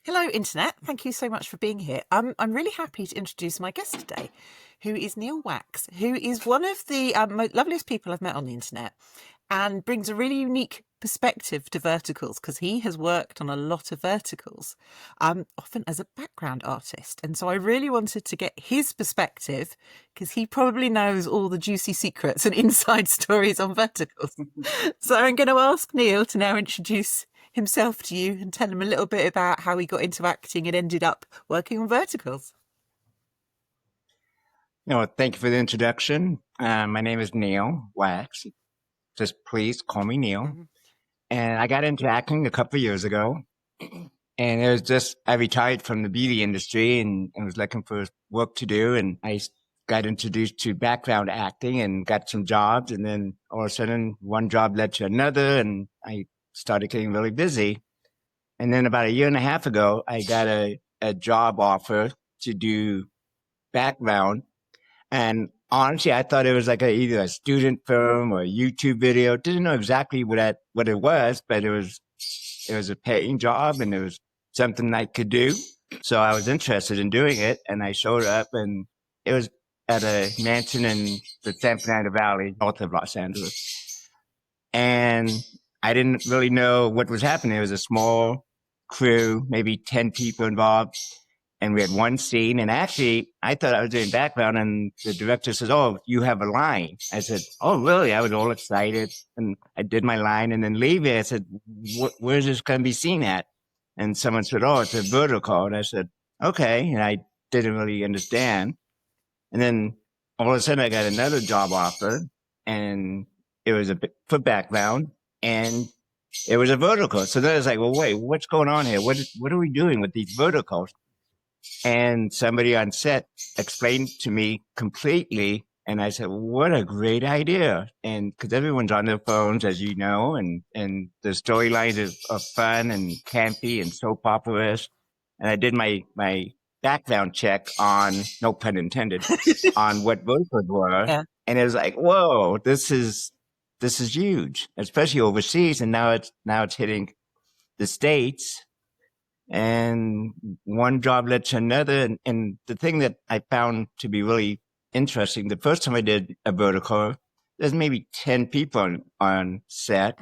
Hello, Internet. Thank you so much for being here. I'm really happy to introduce my guest today, who is Neil Wachs, who is one of the loveliest people I've met on the Internet and brings a really unique perspective to verticals because he has worked on a lot of verticals, often as a background artist. And so I really wanted to get his perspective because he probably knows all the juicy secrets and inside stories on verticals. So I'm going to ask Neil to now introduce himself to you and tell him a little bit about how he got into acting and ended up working on verticals. Thank you for the introduction. My name is Neil Wachs. Just please call me Neil. Mm-hmm. And I got into acting a couple of years ago. And it was just, I retired from the beauty industry and was looking for work to do. And I got introduced to background acting and got some jobs. And then all of a sudden, one job led to another. And I started getting really busy. And then about a year and a half ago, I got a job offer to do background. And honestly, I thought it was like either a student film or a YouTube video. Didn't know exactly what it was, but it was a paying job and it was something I could do. So I was interested in doing it. And I showed up and it was at a mansion in the San Fernando Valley, north of Los Angeles. And I didn't really know what was happening. It was a small crew, maybe 10 people involved. And we had one scene. And actually, I thought I was doing background. And the director says, "Oh, you have a line." I said, "Oh, really?" I was all excited. And I did my line and then leaving. I said, "Where's this going to be seen at?" And someone said, "Oh, it's a vertical." And I said, "Okay." And I didn't really understand. And then all of a sudden, I got another job offer. And it was for background. And it was a vertical. So then I was like, well, wait, what's going on here? What are we doing with these verticals? And somebody on set explained to me completely. And I said, what a great idea. And because everyone's on their phones, as you know, and the storylines are fun and campy and soap operas. And I did my background check on, no pun intended, on what verticals were. Yeah. And it was like, whoa, this is huge, especially overseas. And now it's hitting the States. And one job led to another. And the thing that I found to be really interesting, the first time I did a vertical, there's maybe 10 people on set,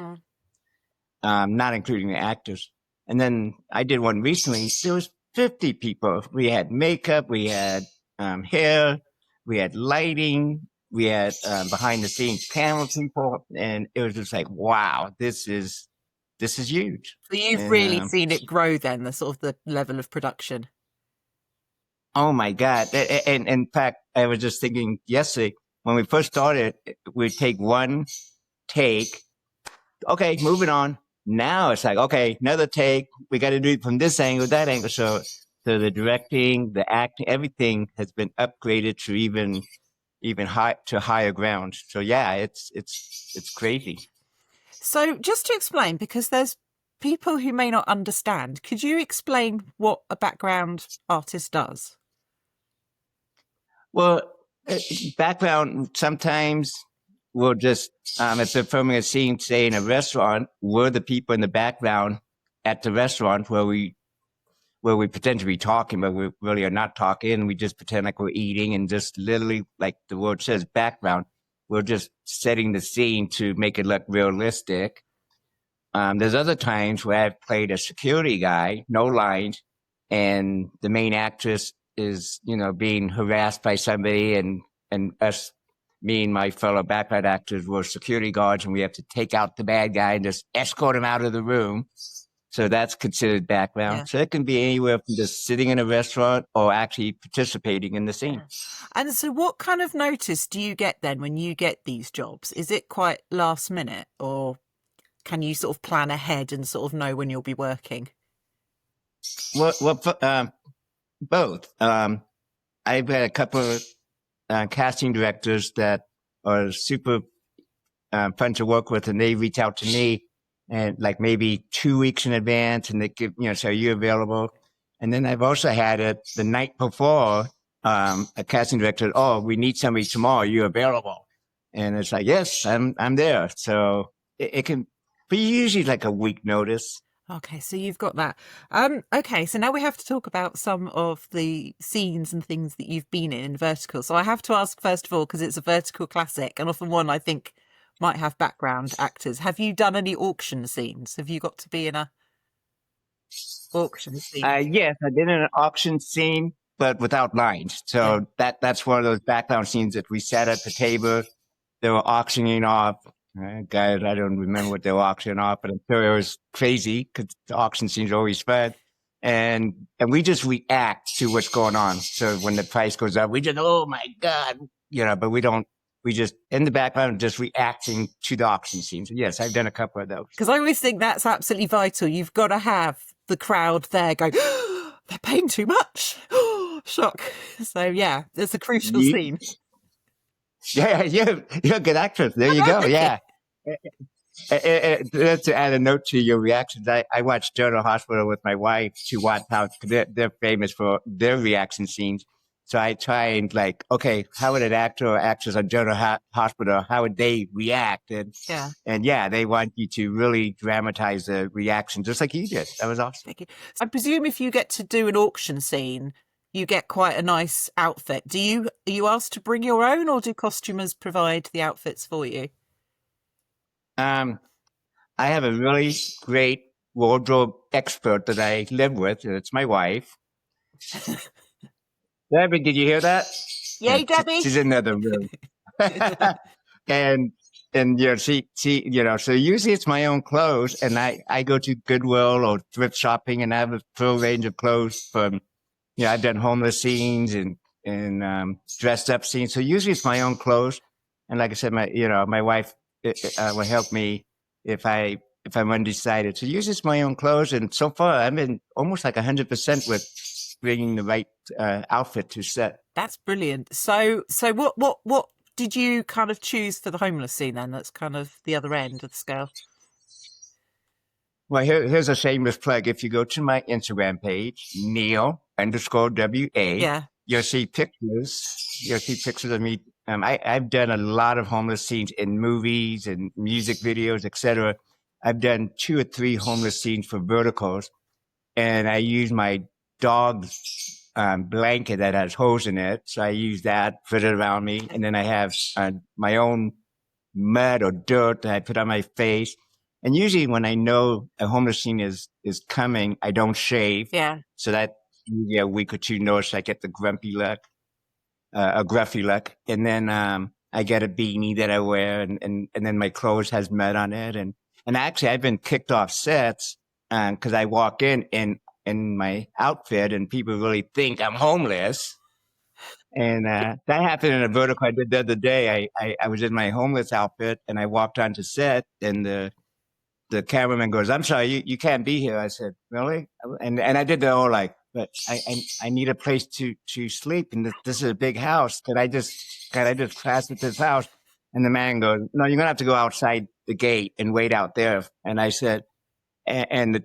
not including the actors. And then I did one recently. There was 50 people. We had makeup, we had hair, we had lighting, we had behind the scenes camera people. And it was just like, wow, this is huge. So you've really seen it grow then, the sort of the level of production. Oh my God. And in fact, I was just thinking yesterday, when we first started, we'd take one take. Okay, moving on. Now it's like, okay, another take. We got to do it from this angle, that angle. So the directing, the acting, everything has been upgraded to even higher ground. So yeah, it's crazy. So just to explain, because there's people who may not understand, could you explain what a background artist does? Well, background, sometimes we'll just, if they're filming a scene, say in a restaurant, we're the people in the background at the restaurant where we pretend to be talking, but we really are not talking. We just pretend like we're eating and just literally, like the word says, background. We're just setting the scene to make it look realistic. There's other times where I've played a security guy, no lines, and the main actress is, being harassed by somebody, and me and my fellow background actors were security guards, and we have to take out the bad guy and just escort him out of the room. So that's considered background. Yeah. So it can be anywhere from just sitting in a restaurant or actually participating in the scene. And so what kind of notice do you get then when you get these jobs? Is it quite last minute, or can you sort of plan ahead and sort of know when you'll be working? Well, both. I've had a couple of casting directors that are super fun to work with, and they reach out to me and like maybe 2 weeks in advance, and they give, so are you available? And then I've also had it the night before, a casting director, "Oh, we need somebody tomorrow. Are you available?" And it's like, yes, I'm there. So it can be usually like a week notice. Okay, so you've got that. Okay, so now we have to talk about some of the scenes and things that you've been in Vertical. So I have to ask first of all, because it's a Vertical classic, and often one I think might have background actors. Have you done any auction scenes? Have you got to be in a auction scene? Yes, I did an auction scene, but without lines. Yeah. So that's one of those background scenes that we sat at the table. They were auctioning off. Guys, I don't remember what they were auctioning off, but I'm sure it was crazy because the auction scenes are always fun. And we just react to what's going on. So when the price goes up, we just, oh my God, but we just in the background just reacting to the auction scenes. Yes, I've done a couple of those. Because I always think that's absolutely vital. You've got to have the crowd there going, oh, they're paying too much. Shock. So yeah, it's a crucial scene. Yeah, you're a good actress. There you go. Yeah. To add a note to your reactions, I watched General Hospital with my wife to watch how they're famous for their reaction scenes. So I try and okay, how would an actor or actress on General Hospital, how would they react? And they want you to really dramatize the reaction, just like you did. That was awesome. Thank you. So I presume if you get to do an auction scene, you get quite a nice outfit. Are you asked to bring your own, or do costumers provide the outfits for you? I have a really great wardrobe expert that I live with. It's my wife. Debbie, did you hear that? Yay, Debbie! She's in another room. and she so usually it's my own clothes, and I go to Goodwill or thrift shopping, and I have a full range of clothes from, I've done homeless scenes and dressed up scenes. So usually it's my own clothes. And like I said, my wife will help me if I'm undecided. So usually it's my own clothes. And so far I've been almost like 100% with bringing the right outfit to set. That's brilliant. So what did you kind of choose for the homeless scene then? That's kind of the other end of the scale. Well, here's a shameless plug. If you go to my Instagram page, Neil_WA, you'll see pictures of me. I've done a lot of homeless scenes in movies and music videos, etc. I've done 2 or 3 homeless scenes for verticals, and I use my dog's blanket that has holes in it. So I use that, put it around me, and then I have my own mud or dirt that I put on my face. And usually when I know a homeless scene is coming, I don't shave. Yeah. So that usually a week or 2 notice, I get the grumpy look, a gruffy look. And then I get a beanie that I wear, and then my clothes has mud on it. And actually I've been kicked off sets because I walk in my outfit and people really think I'm homeless. And that happened in a vertical I did the other day. I was in my homeless outfit and I walked onto set, and the cameraman goes, "I'm sorry, you can't be here." I said, "Really?" And I did the whole but I need a place to sleep, and this is a big house. Can I just crash at this house? And the man goes, "No, you're gonna have to go outside the gate and wait out there." And I said, and the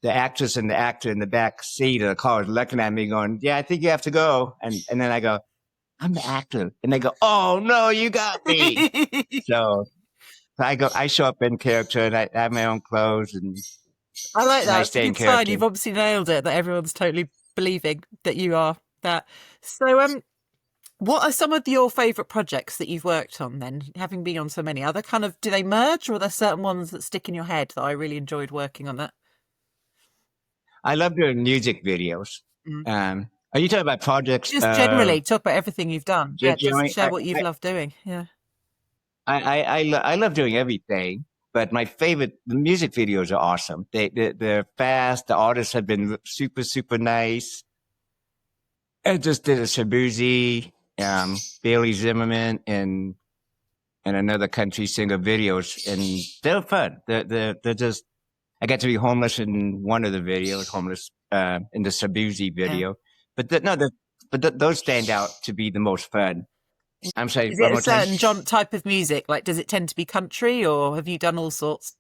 actress and the actor in the back seat of the car was looking at me going, "Yeah, I think you have to go." And then I go, "I'm the actor." And they go, "Oh no, you got me." So I show up in character, and I have my own clothes, and I like that. I It's stay a in good sign. character. You've obviously nailed it, that everyone's totally believing that you are that. So what are some of your favourite projects that you've worked on then, having been on so many? Are they do they merge, or are there certain ones that stick in your head that I really enjoyed working on that? I love doing music videos. Mm. Are you talking about projects? Just generally, talk about everything you've done. Yeah, just share what you've loved doing. Yeah. I love doing everything, but my the music videos are awesome. They're fast. The artists have been super, super nice. I just did a Shabuzi, Bailey Zimmerman, and another country singer videos, and they're fun. They're just. I got to be homeless in one of the videos, homeless in the Shabuzi video, but those stand out to be the most fun. I'm sorry. Is it a certain type of music? Like, does it tend to be country, or have you done all sorts?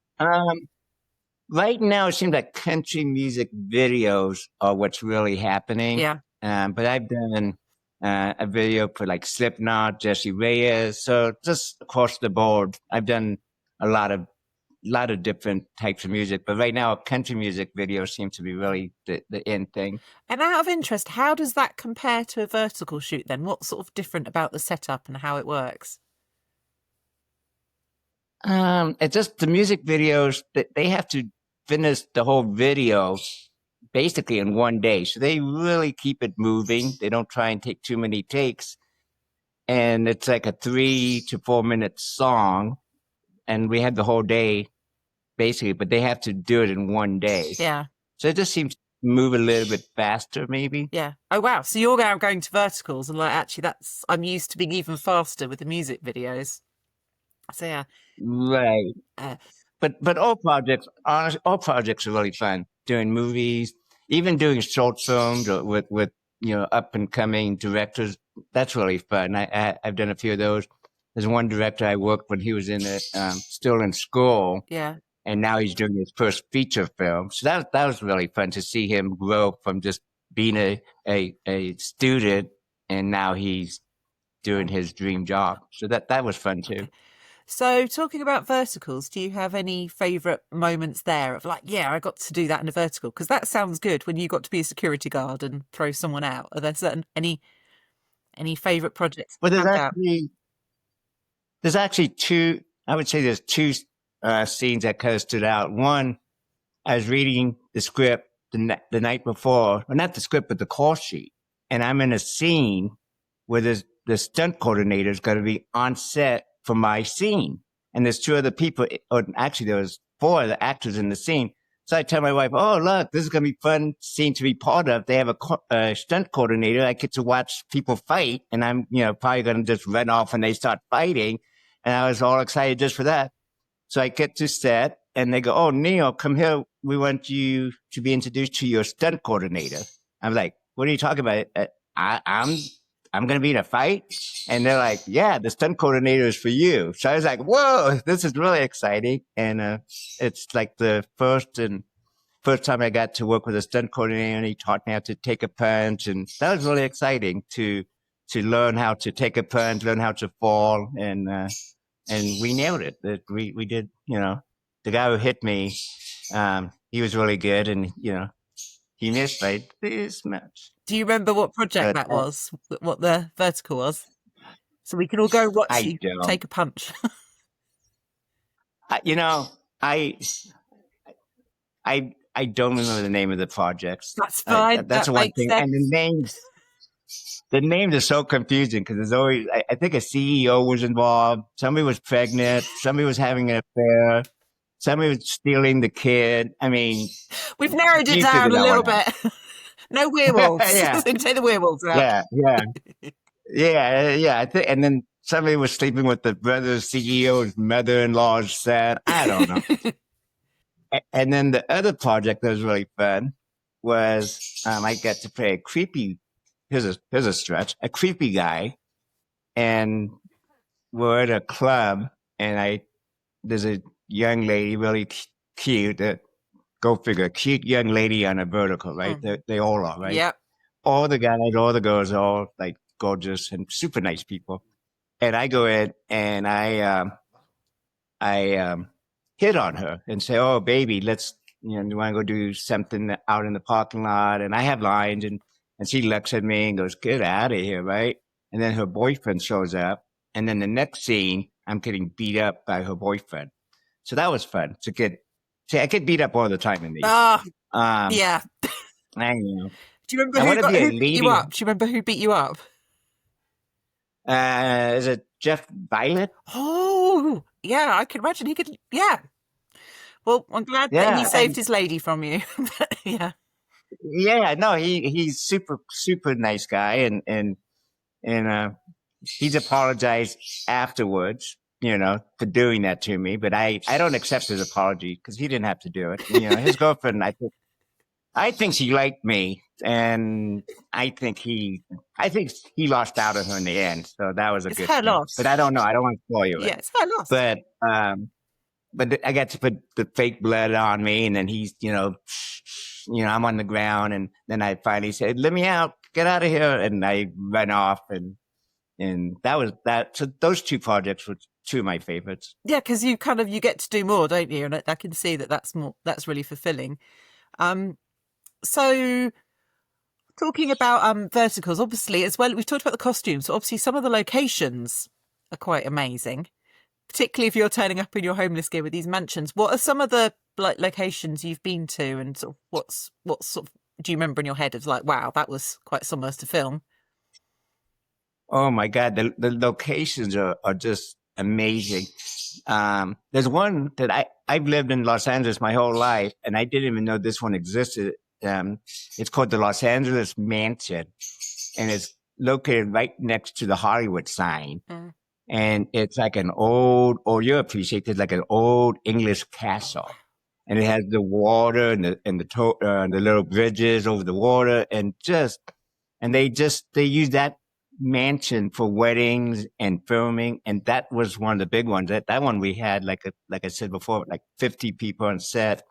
Right now, it seems like country music videos are what's really happening. Yeah. But I've done a video for like Slipknot, Jesse Reyes. So just across the board, I've done a lot of lot of different types of music, but right now country music videos seem to be really the in thing. And out of interest, how does that compare to a vertical shoot then? What's sort of different about the setup and how it works? It's just the music videos that they have to finish the whole video basically in one day. So they really keep it moving. They don't try and take too many takes. And it's like a 3 to 4 minute song. And we had the whole day basically, but they have to do it in one day. Yeah. So it just seems to move a little bit faster, maybe. Yeah. Oh, wow. So you're now going to verticals and like, actually I'm used to being even faster with the music videos. So yeah. Right. But all projects are really fun. Doing movies, even doing short films with up and coming directors. That's really fun. I've done a few of those. There's one director I worked when he was still in school. Yeah. And now he's doing his first feature film. So that was really fun to see him grow from just being a student, and now he's doing his dream job. So that was fun too. Okay. So talking about verticals, do you have any favourite moments there of like, yeah, I got to do that in a vertical? Because that sounds good when you got to be a security guard and throw someone out. Are there any favourite projects? Well, there's actually two, I would say there's two scenes that kind of stood out. One, I was reading the script the night before, or not the script, but the call sheet. And I'm in a scene where the stunt coordinator is going to be on set for my scene. And there's two other people, or actually there was 4 other actors in the scene. So I tell my wife, oh, look, this is going to be a fun scene to be part of. They have a stunt coordinator. I get to watch people fight, and I'm, probably going to just run off when they start fighting. And I was all excited just for that. So I get to set, and they go, oh, Neil, come here. We want you to be introduced to your stunt coordinator. I'm like, what are you talking about? I'm going to be in a fight? And they're like, yeah, the stunt coordinator is for you. So I was like, whoa, this is really exciting. And it's like the first time I got to work with a stunt coordinator, and he taught me how to take a punch. And that was really exciting to learn how to take a punch, learn how to fall. And we nailed it. We did, the guy who hit me, he was really good. And, he missed by this much. Do you remember what project that was? What the vertical was? So we can all go watch you take a punch. I don't remember the name of the projects. That's fine. That's that one makes thing. sense. And the names are so confusing because there's always, I think a CEO was involved. Somebody was pregnant. Somebody was having an affair. Somebody was stealing the kid. I mean, we've narrowed it down a little bit. No werewolves. Yeah. Take the werewolves out. Yeah. I think, and then somebody was sleeping with the brother's CEO's mother-in-law's son. I don't know. And then the other project that was really fun was I got to play a creepy. Here's a stretch. A creepy guy, and we're at a club, and there's a young lady, really cute. Go figure, cute young lady on a vertical, right? They all are, right? Yep. All the guys, all the girls, are all like gorgeous and super nice people. And I go in and I hit on her and say, "Oh, baby, let's, do you want to go do something out in the parking lot?" And I have lines, and she looks at me and goes, "Get out of here," right? And then her boyfriend shows up, and then the next scene, I'm getting beat up by her boyfriend. So that was fun to get. See, I get beat up all the time in these. Yeah. I know. Do you remember who beat you up? Do you remember who beat you up? Is it Jeff Violet? Oh, yeah, I can imagine he could. Yeah. Well, I'm glad that he saved his lady from you. Yeah. Yeah, no, he's super, super nice guy, and he's apologized afterwards, for doing that to me. But I don't accept his apology because he didn't have to do it. His girlfriend, I think she liked me, and I think he lost out on her in the end. So that was it's good her thing. Loss. But I don't know. I don't want to spoil you. Yeah, it's her loss. But I got to put the fake blood on me, and then he's, I'm on the ground, and then I finally said, "Let me out, get out of here," and I ran off, and that was that. So those two projects two of my favorites. Yeah, because you get to do more, don't you? And I can see that's really fulfilling. So talking about verticals, obviously as well, we've talked about the costumes. So obviously some of the locations are quite amazing, particularly if you're turning up in your homeless gear with these mansions. What are some of the locations you've been to, and sort of what sort of do you remember in your head of like, wow, that was quite somewhere to film? Oh my God, the locations are just amazing. There's one that I've lived in Los Angeles my whole life, and I didn't even know this one existed. It's called the Los Angeles Mansion, and it's located right next to the Hollywood sign. Mm. And it's like an old, or you appreciate it, like an old English castle. And it has the water and the little bridges over the water, and they use that mansion for weddings and filming, and that was one of the big ones. That one we had like I said before, like 50 people on set,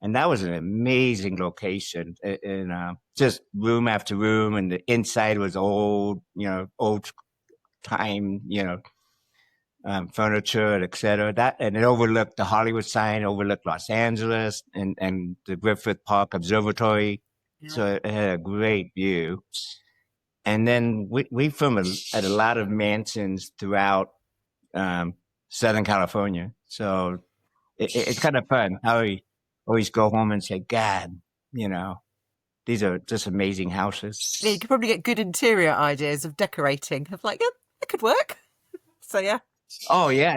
and that was an amazing location. And just room after room, and the inside was old time, furniture, etc. And it overlooked the Hollywood sign, overlooked Los Angeles, and the Griffith Park Observatory. Yeah. So it had a great view. And then we filmed at a lot of mansions throughout Southern California. So it's kind of fun. I always go home and say, God, these are just amazing houses. Yeah, you could probably get good interior ideas of decorating. Of like, yeah, that could work. So yeah. Oh yeah,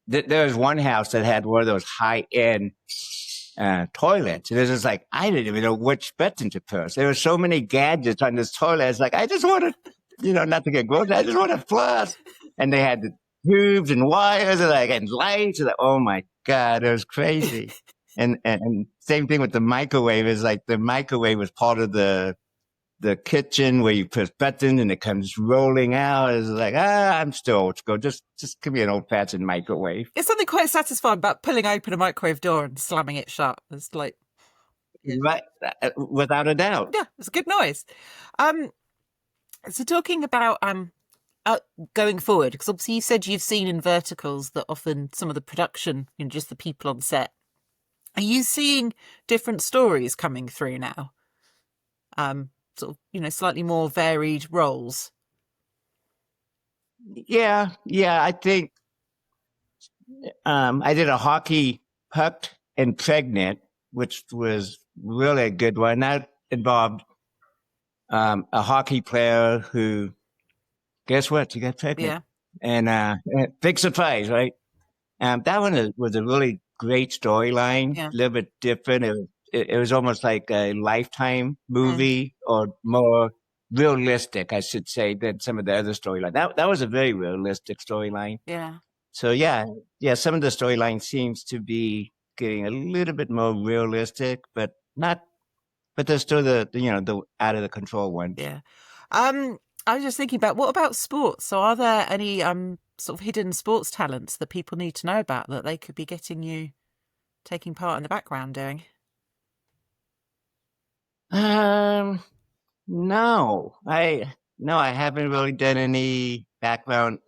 there was one house that had one of those high-end toilets. It was just like, I didn't even know which button to push. There were so many gadgets on this toilet. It's like, I just want to, not to get gross, I just want to flush. And they had the tubes and wires and lights. And oh my God, it was crazy. and same thing with the microwave. It's like the microwave was part of the kitchen where you push button and it comes rolling out. It's like, I'm still old school. Just give me an old-fashioned microwave. It's something quite satisfying about pulling open a microwave door and slamming it shut. It's like... Yeah. Right, without a doubt. Yeah, it's a good noise. So talking about going forward, because obviously you said you've seen in verticals that often some of the production, just the people on set. Are you seeing different stories coming through now? Sort of, slightly more varied roles. Yeah. I think I did a hockey Hooked and Pregnant, which was really a good one. That involved a hockey player who, guess what? She got pregnant. Yeah. And big surprise, right? That one was a really great storyline, a little bit different. It was almost like a Lifetime movie, or more realistic, I should say, than some of the other storylines. That was a very realistic storyline. Yeah. So yeah, some of the storyline seems to be getting a little bit more realistic, but there's still the out of the control one. Yeah. I was just thinking about, what about sports? So are there any sort of hidden sports talents that people need to know about that they could be getting you taking part in the background doing? No, I haven't really done any background.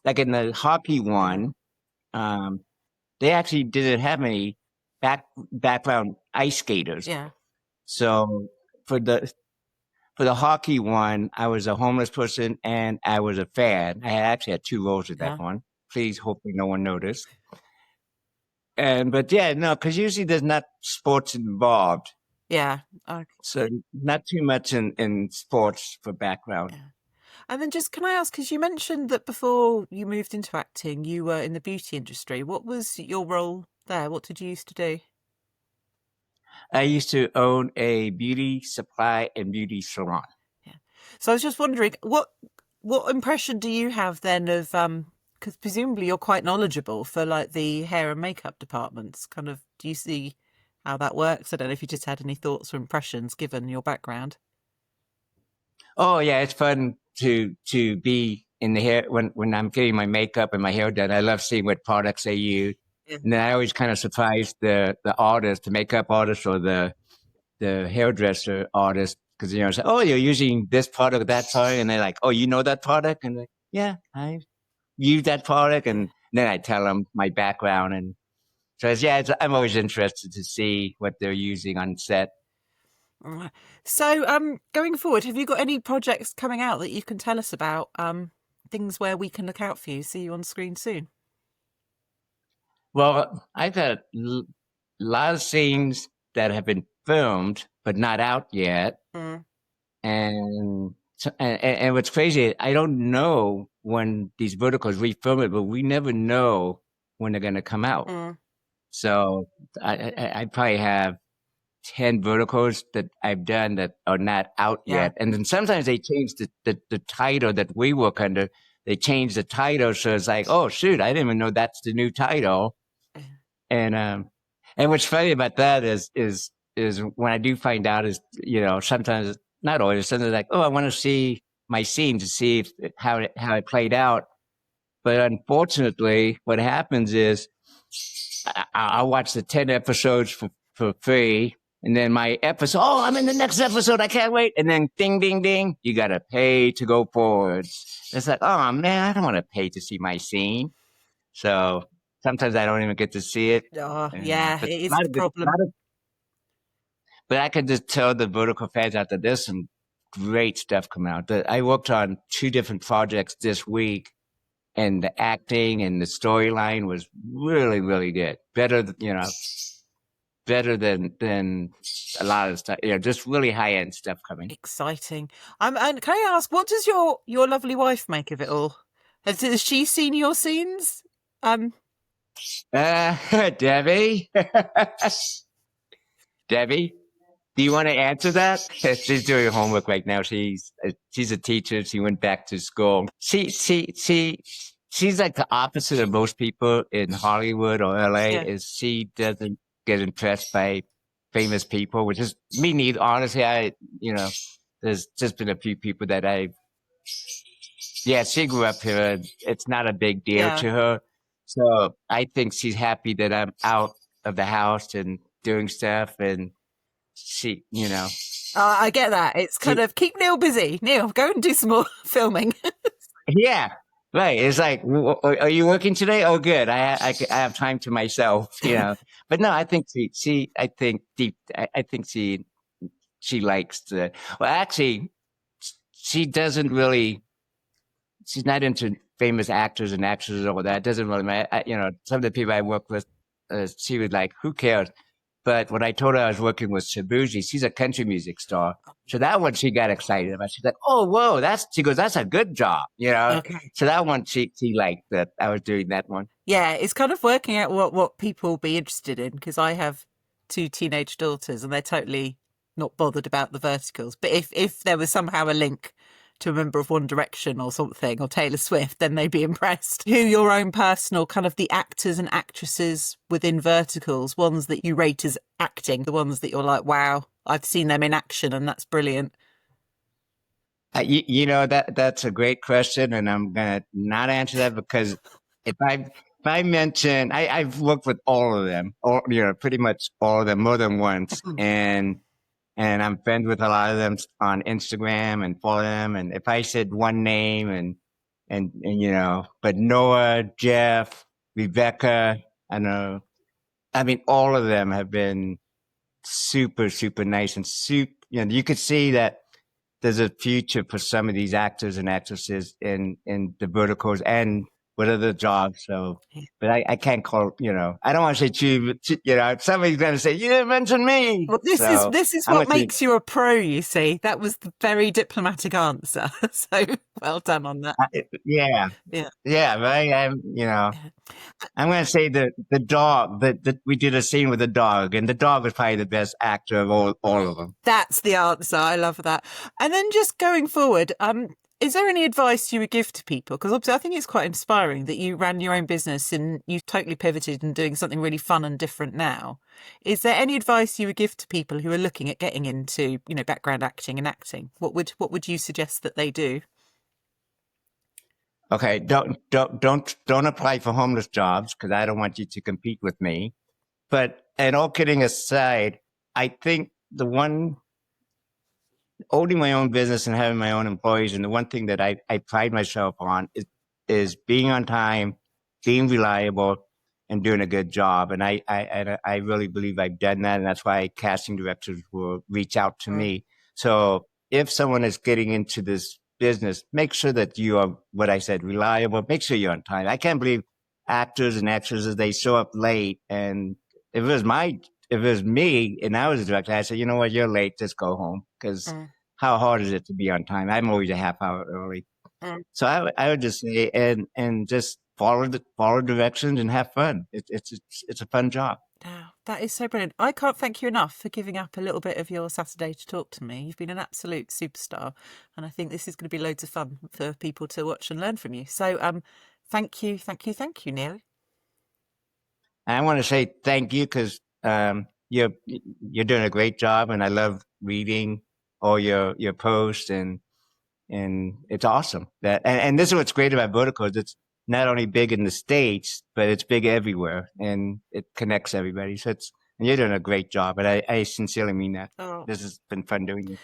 Like in the hockey one, they actually didn't have any background ice skaters. Yeah. So for the hockey one, I was a homeless person and I was a fan. I actually had two roles with that one. Please, hopefully no one noticed. But yeah, no, because usually there's not sports involved. Yeah. Okay. So not too much in sports for background. Yeah. And then just, can I ask, because you mentioned that before you moved into acting, you were in the beauty industry. What was your role there? What did you used to do? I used to own a beauty supply and beauty salon. Yeah. So I was just wondering, what impression do you have then of, because presumably you're quite knowledgeable for like the hair and makeup departments. Kind of, do you see how that works? I don't know if you just had any thoughts or impressions given your background. Oh yeah, it's fun to be in the hair when I'm getting my makeup and my hair done. I love seeing what products they use. Yeah. And then I always kind of surprise the artist, the makeup artist or the hairdresser artist, because say, oh, you're using this product, that product, and they're like, oh, you know that product, and like, yeah, I use that product? And then I tell them my background. And so I'm always interested to see what they're using on set. So, going forward, have you got any projects coming out that you can tell us about? Things where we can look out for you, see you on screen soon. Well, I've had a lot of scenes that have been filmed but not out yet. And what's crazy, I don't know when these verticals refilm it, but we never know when they're going to come out. So I probably have 10 verticals that I've done that are not out yet. And then sometimes they change the title that we work under. They change the title. So it's like, oh, shoot, I didn't even know that's the new title. And what's funny about that is when I do find out is, sometimes, not always, sometimes like, oh, I want to see my scene to see how it played out. But unfortunately, what happens is I'll watch the 10 episodes for free. And then my episode, oh, I'm in the next episode. I can't wait. And then ding, ding, ding, you got to pay to go forward. It's like, oh, man, I don't want to pay to see my scene. So sometimes I don't even get to see it. Oh, yeah, it is the problem. But I can just tell the vertical fans out there, there's some great stuff coming out. I worked on 2 different projects this week, and the acting and the storyline was really, really good. Better than a lot of stuff. Just really high-end stuff coming. Exciting. And can I ask, what does your lovely wife make of it all? Has she seen your scenes? Debbie? Debbie? Do you want to answer that? She's doing homework right now. She's a teacher. She went back to school. She's like the opposite of most people in Hollywood or LA. Is she doesn't get impressed by famous people, which is me neither. Honestly, there's just been a few people that she grew up here. It's not a big deal to her. So I think she's happy that I'm out of the house and doing stuff, and she, I get that. It's kind of keep Neil busy. Neil, go and do some more filming. Yeah, right. It's like, are you working today? Oh, good. I have time to myself, But no, I think she likes the. Well, actually, she doesn't really. She's not into famous actors and actresses or that. It doesn't really matter. Some of the people I work with, she was like, who cares? But when I told her I was working with Shabuji, she's a country music star. So that one she got excited about. She's like, oh, whoa, she goes, that's a good job, Okay. So that one she liked that I was doing that one. Yeah, it's kind of working out what people will be interested in, because I have 2 teenage daughters and they're totally not bothered about the verticals. But if there was somehow a link to a member of One Direction or something, or Taylor Swift, then they'd be impressed. Who your own personal kind of the actors and actresses within verticals, ones that you rate as acting, the ones that you're like, wow, I've seen them in action and that's brilliant. That's a great question, and I'm gonna not answer that because if I mention, I've worked with all of them, or pretty much all of them more than once, and I'm friends with a lot of them on Instagram and follow them. And if I said one name and but Noah, Jeff, Rebecca, all of them have been super, super nice and you could see that there's a future for some of these actors and actresses in the verticals and with other jobs. So, but I can't call, I don't want to say you, somebody's going to say, you didn't mention me. Well, this is what makes you a pro, you see. That was the very diplomatic answer. So well done on that. Yeah. Right. I'm going to say the dog that we did a scene with the dog, and the dog was probably the best actor of all of them. That's the answer. I love that. And then just going forward, is there any advice you would give to people? Because obviously I think it's quite inspiring that you ran your own business and you've totally pivoted and doing something really fun and different now. Is there any advice you would give to people who are looking at getting into, background acting and acting? What would you suggest that they do? Okay, don't apply for homeless jobs because I don't want you to compete with me. But and all kidding aside, I think owning my own business and having my own employees, and the one thing that I pride myself on is being on time, being reliable, and doing a good job. And I really believe I've done that, and that's why casting directors will reach out to me. So if someone is getting into this business, make sure that you are, what I said, reliable. Make sure you're on time. I can't believe actors and actresses, they show up late. And if it was me and I was a director, I'd say, you know what, you're late, just go home. Because how hard is it to be on time? I'm always a half hour early. So I would just say, and just follow directions and have fun. It's a fun job. Wow, that is so brilliant. I can't thank you enough for giving up a little bit of your Saturday to talk to me. You've been an absolute superstar, and I think this is going to be loads of fun for people to watch and learn from you. So, thank you, Neil. I want to say thank you because you're doing a great job, and I love reading all your posts, and it's awesome. And this is what's great about VertiCast. It's not only big in the States, but it's big everywhere, and it connects everybody. So and you're doing a great job, and I sincerely mean that. Oh. This has been fun doing it.